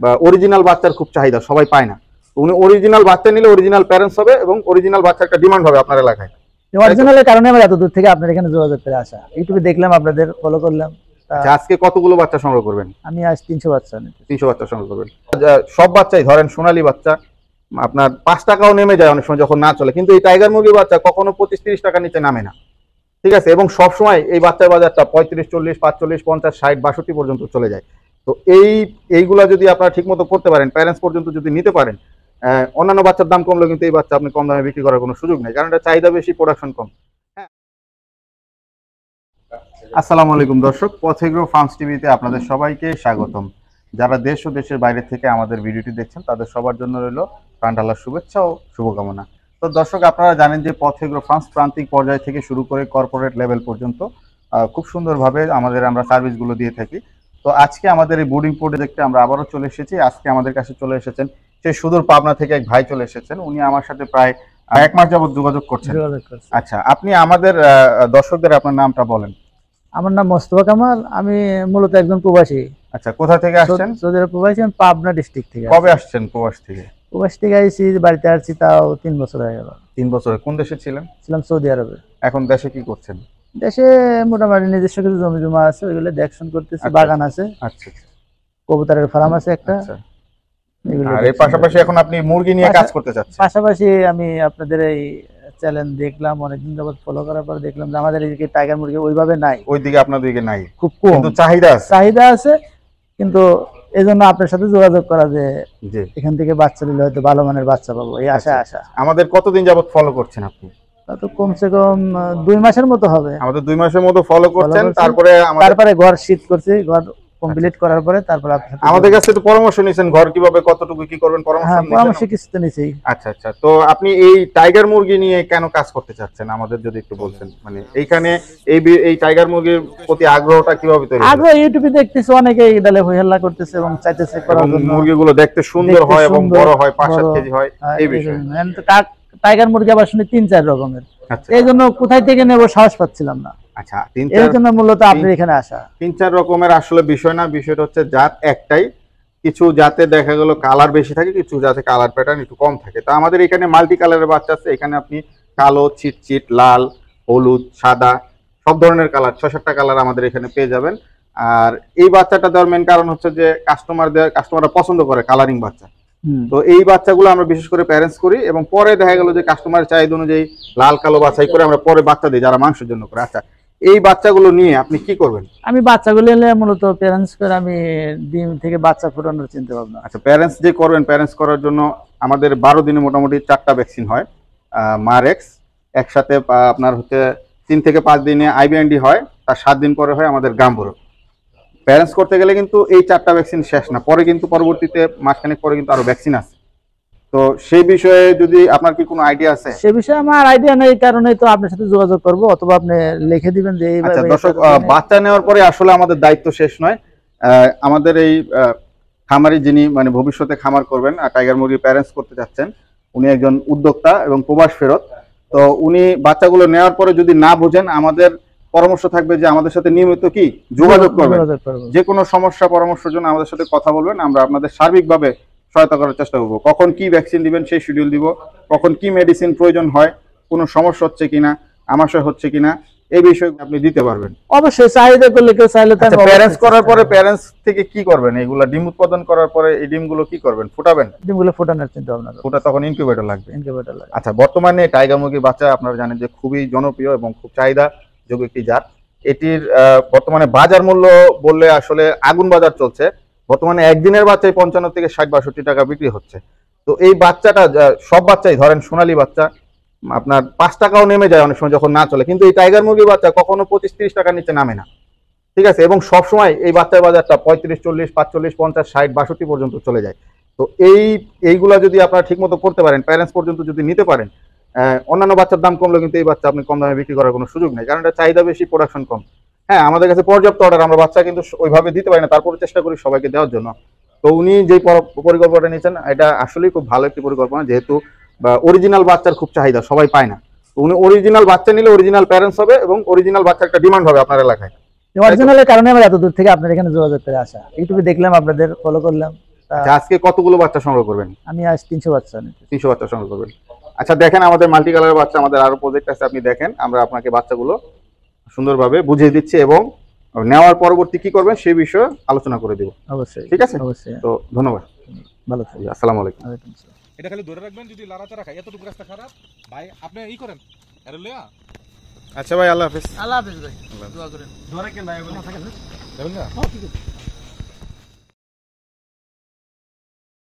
বা অরিজিনাল বাচ্চার খুব চাহিদা, সবাই পায় না। উনি অরিজিনাল বাচ্চা নিলে অরিজিনাল প্যারেন্টস হবে এবং অরিজিনাল বাচ্চার একটা ডিমান্ড হবে আপনার এলাকায়। অরিজিনালের কারণে আমরা এত দূর থেকে আপনার এখানে যোগাযোগ করে আসা, ইউটিউবে দেখলাম, আপনাদের ফলো করলাম। আজকে কতগুলো বাচ্চা সংগ্রহ করবেন? আমি আজ 300 বাচ্চা। 300 বাচ্চা সংগ্রহ করবেন। সব বাচ্চাই ধরেন সোনালী বাচ্চা আপনার 5 টাকাও নেমে যায় অনেক সময় যখন না চলে, কিন্তু এই টাইগার মুরগির বাচ্চা কখনো 25-30 টাকার নিচে নামে না, ঠিক আছে? এবং সব সময় এই বাচ্চার বাজারটা 35, 40, 45, 50, 60, 62 পর্যন্ত চলে যায়। তো এইগুলা যদি আপনারা ঠিক মতো করতে পারেন, প্যারেন্টস পর্যন্ত যদি নিতে পারেন, অন্যান্য বাচ্চার দাম কমলেও কিন্তু এই বাচ্চা আপনি কম দামে বিক্রি করার কোনো সুযোগ নেই, কারণ এটা চাহিদা বেশি, প্রোডাকশন কম। আসসালামু আলাইকুম দর্শক, পথেগ্রো ফার্মস টিভিতে আপনাদের সবাইকে স্বাগতম। যারা দেশ ও দেশের বাইরে থেকে আমাদের ভিডিওটি দেখছেন তাদের সবার জন্য রইল প্রাণঢালার শুভেচ্ছা ও শুভকামনা। তো দর্শক, আপনারা জানেন যে পথেগ্রো ফার্মস প্রান্তিক পর্যায় থেকে শুরু করে কর্পোরেট লেভেল পর্যন্ত খুব সুন্দরভাবে আমরা সার্ভিসগুলো দিয়ে থাকি। তো আজকে আমাদের এই বোর্ডিং প্রজেক্টে আমরা আবারও চলে এসেছি। আজকে আমাদের কাছে চলে এসেছেন সেই সুদূর পাবনা থেকে এক ভাই চলে এসেছেন। উনি আমার সাথে প্রায় 1 মাস যাবত যোগাযোগ করছেন। আচ্ছা, আপনি আমাদের দর্শকদের আপনার নামটা বলেন। আমার নাম মোস্তফা কামাল, আমি মূলত একজন প্রবাসী। আচ্ছা, কোথা থেকে আসছেন? সৌদি আরব প্রবাসী, আমি পাবনা ডিস্ট্রিক্ট থেকে। কবে আসছেন প্রবাস থেকে? প্রবাস থেকে আইছি, বাড়িতে আসছি তাও 3 বছর হয়ে গেল। 3 বছর। কোন দেশে ছিলেন? ছিলাম সৌদি আরবে। এখন দেশে কি করছেন? দেশে মোটামুটি নিজস্ব কিছু জমি জমা আছে, ওইগুলো দেখশন করতেছি। বাগান আছে। আচ্ছা আচ্ছা। কবুতরের ফার্ম আছে একটা। আর এর পাশাপাশি এখন আপনি মুরগি নিয়ে কাজ করতে চাচ্ছেন? পাশাপাশি আমি আপনাদের এই চ্যানেল দেখলাম, অনেকদিন যাবত ফলো করার পর দেখলাম যে আমাদের এদিকে টাইগার মুরগি ওইভাবে নাই। ওইদিকে আপনাদের দিকে নাই, খুব কম, কিন্তু চাহিদা আছে। কিন্তু এজন্য আপনার সাথে যোগাযোগ করা যে এখান থেকে বাচ্চা দিলে হয়তো ভালো মানের বাচ্চা পাবো, এই আশা। আমাদের কতদিন যাবত ফলো করছেন আপনি? তো কমসে কম 2 মাসের মতো হবে। আমাদের 2 মাসের মতো ফলো করছেন। তারপরে ঘর শীত করছি, ঘর কমপ্লিট করার পরে তারপর আমাদের কাছে তো পরামর্শ নিয়েছেন ঘর কিভাবে কতটুকু কি করবেন, পরামর্শ কিছু তো নিয়েছি। আচ্ছা আচ্ছা। তো আপনি এই টাইগার মুরগি নিয়ে কেন কাজ করতে চাচ্ছেন আমাদের যদি একটু বলতেন, মানে এইখানে এই টাইগার মুরগির প্রতি আগ্রহটা কিভাবে তৈরি? আগ্রহ ইউটিউবে দেখতেছি, অনেকে ইদালে হইহল্লা করতেছে এবং চাইতেছে করার জন্য। মুরগিগুলো দেখতে সুন্দর হয় এবং বড় হয়, 5-7 কেজি হয়, এই বিষয়ে। টাইগার মুরগি আবার শুনি 3-4 রকমের, এই জন্য কোথায় থেকে নেব সাহস পাচ্ছিলাম না। আচ্ছা, এর জন্য মূলত আপনার এখানে আসা। 3-4 রকমের আসলে বিষয় না, বিষয়টা হচ্ছে জাত একটাই। কিছু জাতে দেখা গেল কালার বেশি থাকে, কিছু জাতে কালার প্যাটার্ন একটু কম থাকে। তো আমাদের এখানে মাল্টি কালারের বাচ্চা আছে। এখানে আপনি কালো, চিটচিট, লাল, হলুদ, সাদা, সব ধরনের কালার, 6-7টা কালার আমাদের এখানে পেয়ে যাবেন। আর এই বাচ্চাটা দেওয়ার মেন কারণ হচ্ছে যে কাস্টমাররা পছন্দ করে কালারিং বাচ্চা। তো এই বাচ্চাগুলো আমরা বিশেষ করে প্যারেন্টস করি এবং পরে দেখা গেল যে কাস্টমার চাহিদা অনুযায়ী লাল কালো বাছাই করে আমরা পরে বাচ্চা দিই যারা মাংসের জন্য করে। আচ্ছা, এই বাচ্চাগুলো নিয়ে আপনি কি করবেন? আমি বাচ্চাগুলো এলে মূলত প্যারেন্টস করে আমি ডিম থেকে বাচ্চা ফোটানোর চিন্তা ভাবনা। আচ্ছা, প্যারেন্টস যে করবেন, প্যারেন্টস করার জন্য আমাদের 12 দিনে মোটামুটি 4টা ভ্যাকসিন হয়। মারেক্স একসাথে আপনার হচ্ছে 3 থেকে 5 দিনে আইবিএনডি হয়, তার 7 দিন পরে হয় আমাদের গাম্বুরো। প্যারেন্টস করতে গেলে কিন্তু এই 4টা ভ্যাকসিন শেষ না, পরে কিন্তু পরবর্তীতে মাসখানেক পরে কিন্তু আরো ভ্যাকসিন আছে। তো সেই বিষয়ে যদি আপনার কি কোনো আইডিয়া আছে? সেই বিষয়ে আমার আইডিয়া নেই, কারণে তো আপনার সাথে যোগাযোগ করব, অথবা আপনি লিখে দিবেন যে এইভাবে। আচ্ছা দর্শক, বাচ্চা নেওয়ার পরে আসলে আমাদের দায়িত্ব শেষ নয়। আমাদের এই খামারি যিনি মানে ভবিষ্যতে খামার করবেন আর টাইগার মুরগি প্যারেন্টস করতে যাচ্ছেন, উনি একজন উদ্যোক্তা এবং প্রবাস ফেরত। তো উনি বাচ্চাগুলো নেওয়ার পরে যদি না বোঝেন, আমাদের পরামর্শ থাকবে যে আমাদের সাথে নিয়মিত কি যোগাযোগ করবেন, যে কোনো সমস্যা পরামর্শের জন্য আমাদের সাথে কথা বলবেন। আমরা আপনাদের সার্বিকভাবে সহায়তা করার চেষ্টা করবো। কখন কি ভ্যাকসিন দিবেন সেই শিডিউল দিব, কখন কি মেডিসিন প্রয়োজন হয়, কোনো সমস্যা হচ্ছে কিনা, আমাশয় হচ্ছে কিনা, এই বিষয়ে আপনি দিতে পারবেন। অবশ্যই চাহিদা করলে কেউ চাইলে তো। প্যারেন্টস করার পরে প্যারেন্টস থেকে কি করবেন? এগুলা ডিম উৎপাদন করার পরে এই ডিমগুলো কি করবেন? ফুটাবেন? ডিমগুলো ফোটানোর চিন্তা ভাবনা। ফুটা তখন ইনকিউবেটর লাগবে। আচ্ছা, বর্তমানে টাইগার মুরগির বাচ্চা আপনারা জানেন যে খুবই জনপ্রিয় এবং খুব চাহিদাযোগ্য একটি জাত। এটির বর্তমানে বাজার মূল্য বললে আসলে আগুন বাজার চলছে। বর্তমানে একদিনের বাচ্চায় 55 থেকে 60-62 টাকা বিক্রি হচ্ছে। তো এই বাচ্চাটা সব বাচ্চাই ধরেন সোনালী বাচ্চা আপনার 5 টাকাও নেমে যায় অনেক সময় যখন না চলে, কিন্তু এই টাইগার মুরগির বাচ্চা কখনো 25-30 টাকার নিচে নামে না, ঠিক আছে? এবং সব সময় এই বাচ্চার বাজারটা 35, 40, 45, 50, 60, 62 পর্যন্ত চলে যায়। তো এইগুলা যদি আপনারা ঠিক মতো করতে পারেন, প্যারেন্টস পর্যন্ত যদি নিতে পারেন, অন্যান্য বাচ্চার দাম কমলেও কিন্তু এই বাচ্চা আপনি কম দামে বিক্রি করার কোনো সুযোগ নেই, কারণ এটা চাহিদা বেশি, প্রোডাকশন কম। হ্যাঁ, আমাদের কাছে পর্যাপ্ত অর্ডার, আমরা বাচ্চা কিন্তু ওইভাবে দিতে পারি না, তারপরে চেষ্টা করি সবাইকে দেওয়ার জন্য। তো উনি যে পরিকল্পনাটা নিয়েছেন এটা আসলেই খুব ভালো একটি পরিকল্পনা, যেহেতু অরিজিনাল বাচ্চার খুব চাহিদা, সবাই পায় না। উনি অরিজিনাল বাচ্চা নিলে অরিজিনাল প্যারেন্টস হবে এবং অরিজিনাল বাচ্চার একটা ডিমান্ড হবে আপনার এলাকায়। অরিজিনালের কারণে আমরা এত দূর থেকে আপনার এখানে যোগাযোগ করে আসা, ইউটিউবে দেখলাম, আপনাদের ফলো করলাম। একটা আচ্ছা, আজকে কতগুলো বাচ্চা সংগ্রহ করবেন? আমি আজ 300 বাচ্চা নিতে 300 বাচ্চা সংগ্রহ করবেন। আচ্ছা দেখেন, আমাদের মাল্টি কালারের বাচ্চা, আমাদের আরো প্রজেক্ট আছে, আপনি দেখেন, আমরা আপনাকে বাচ্চাগুলো সুন্দরভাবে বুঝিয়ে দিচ্ছি এবং নেওয়ার পরবর্তী কি করবেন সেই বিষয়ে আলোচনা করে দিব। অবশ্যই, ঠিক আছে? অবশ্যই। তো ধন্যবাদ, ভালো থাকবেন। আসসালামু আলাইকুম। ওয়ালাইকুম আসসালাম। এটা খালি ধরে রাখবেন, যদি লাড়াচাড়া খায় এতটুকু রাস্তা খারাপ ভাই আপনি ই করেন আরে লিয়া। আচ্ছা ভাই, আল্লাহ হাফেজ। আল্লাহ হাফেজ ভাই, দোয়া করেন। ধরে কেন ভাই বলে থাকেন না?